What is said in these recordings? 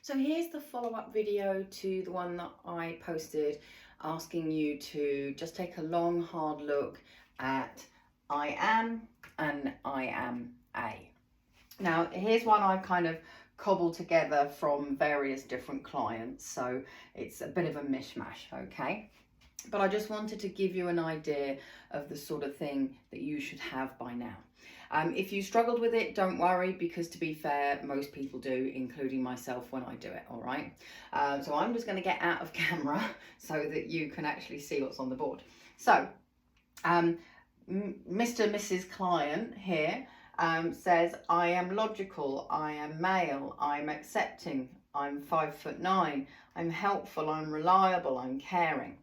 So here's the follow-up video to the one that I posted asking you to just take a long, hard look at I am and I am a. Now, here's one I've kind of cobbled together from various different clients, so it's a bit of a mishmash, okay? But I just wanted to give you an idea of the sort of thing that you should have by now. If you struggled with it, don't worry, because to be fair, most people do, including myself when I do it, all right? So I'm just going to get out of camera so that you can actually see what's on the board. So, Mr. and Mrs. Client here says, I am logical, I am male, I'm accepting, I'm 5'9", I'm helpful, I'm reliable, I'm caring,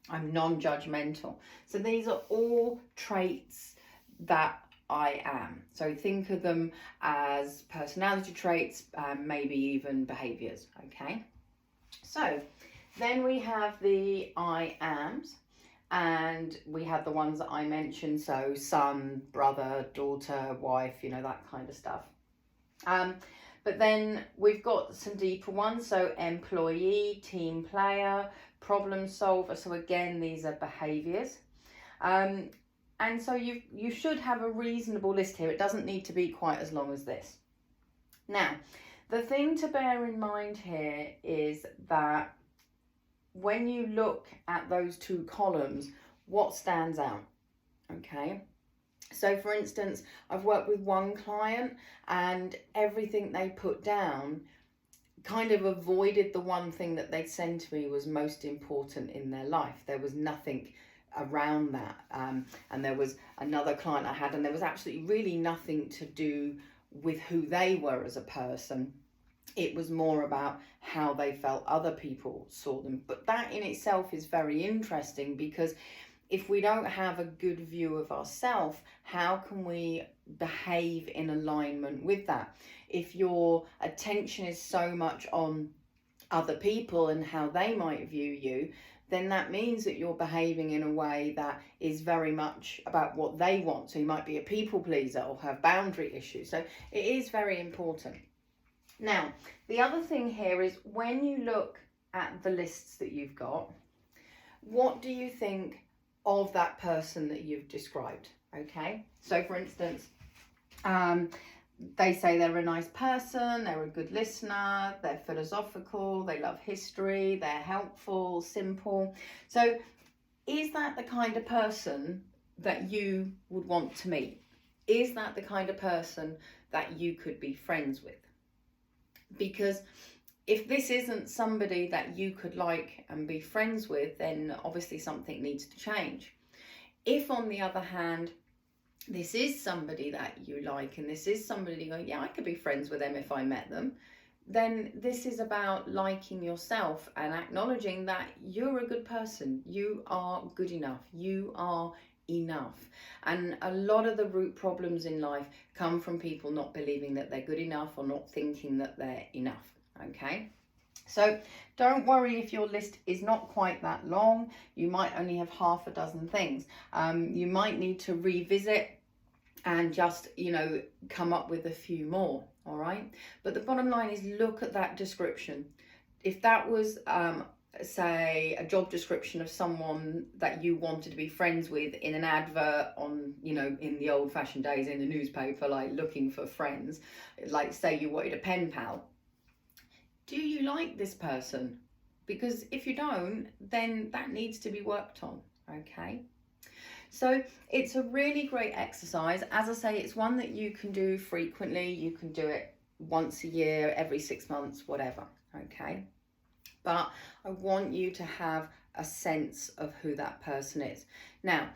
I'm non-judgmental. So these are all traits that I am. So think of them as personality traits, maybe even behaviors, okay? So then we have the I ams, and we have the ones that I mentioned, so son, brother, daughter, wife, you know, that kind of stuff. But then we've got some deeper ones, so employee, team player, problem solver. So again, these are behaviors. And so you should have a reasonable list here. It doesn't need to be quite as long as this. Now, the thing to bear in mind here is that when you look at those two columns, what stands out, okay? So for instance, I've worked with one client and everything they put down kind of avoided the one thing that they'd sent to me was most important in their life. There was nothing around that. And there was another client I had, and there was absolutely really nothing to do with who they were as a person. It was more about how they felt other people saw them. But that in itself is very interesting, because if we don't have a good view of ourselves, how can we behave in alignment with that? If your attention is so much on other people and how they might view you, then that means that you're behaving in a way that is very much about what they want. So you might be a people pleaser or have boundary issues. So it is very important. Now, the other thing here is when you look at the lists that you've got, what do you think of that person that you've described? Okay, so for instance, they say they're a nice person, they're a good listener, they're philosophical, they love history, they're helpful, simple. So is that the kind of person that you would want to meet? Is that the kind of person that you could be friends with? Because if this isn't somebody that you could like and be friends with, then obviously something needs to change. If on the other hand, this is somebody that you like and this is somebody you go, yeah, I could be friends with them if I met them, then this is about liking yourself and acknowledging that you're a good person. You are good enough. You are enough. And a lot of the root problems in life come from people not believing that they're good enough or not thinking that they're enough. Okay, so don't worry if your list is not quite that long. You might only have half a dozen things. You might need to revisit and just, you know, come up with a few more, all right? But the bottom line is look at that description. If that was, say, a job description of someone that you wanted to be friends with in an advert on, you know, in the old fashioned days in the newspaper, like looking for friends, like say you wanted a pen pal, do you like this person? Because if you don't, then that needs to be worked on, okay? So it's a really great exercise. As I say, it's one that you can do frequently. You can do it once a year, every 6 months, whatever, okay? But I want you to have a sense of who that person is. Now,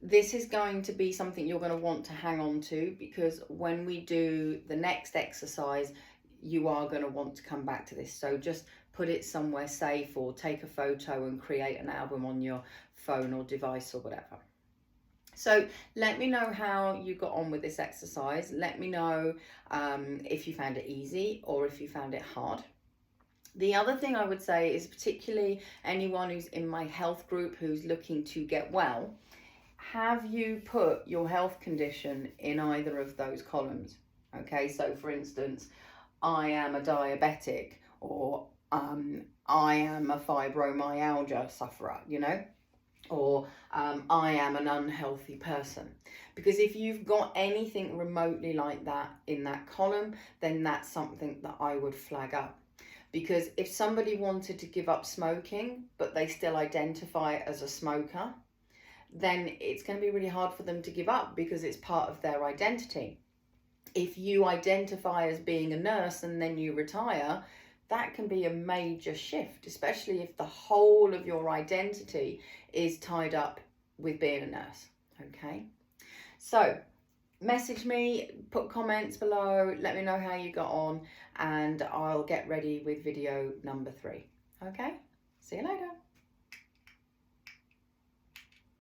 this is going to be something you're going to want to hang on to, because when we do the next exercise, you are going to want to come back to this. So just put it somewhere safe or take a photo and create an album on your phone or device or whatever. So let me know how you got on with this exercise. Let me know if you found it easy or if you found it hard. The other thing I would say is, particularly anyone who's in my health group who's looking to get well, have you put your health condition in either of those columns? Okay, so for instance, I am a diabetic, or I am a fibromyalgia sufferer, you know, or I am an unhealthy person. Because if you've got anything remotely like that in that column, then that's something that I would flag up. Because if somebody wanted to give up smoking, but they still identify as a smoker, then it's going to be really hard for them to give up because it's part of their identity. If you identify as being a nurse and then you retire, that can be a major shift, especially if the whole of your identity is tied up with being a nurse. Okay, so message me, put comments below, let me know how you got on, and I'll get ready with video number 3. Okay, see you later.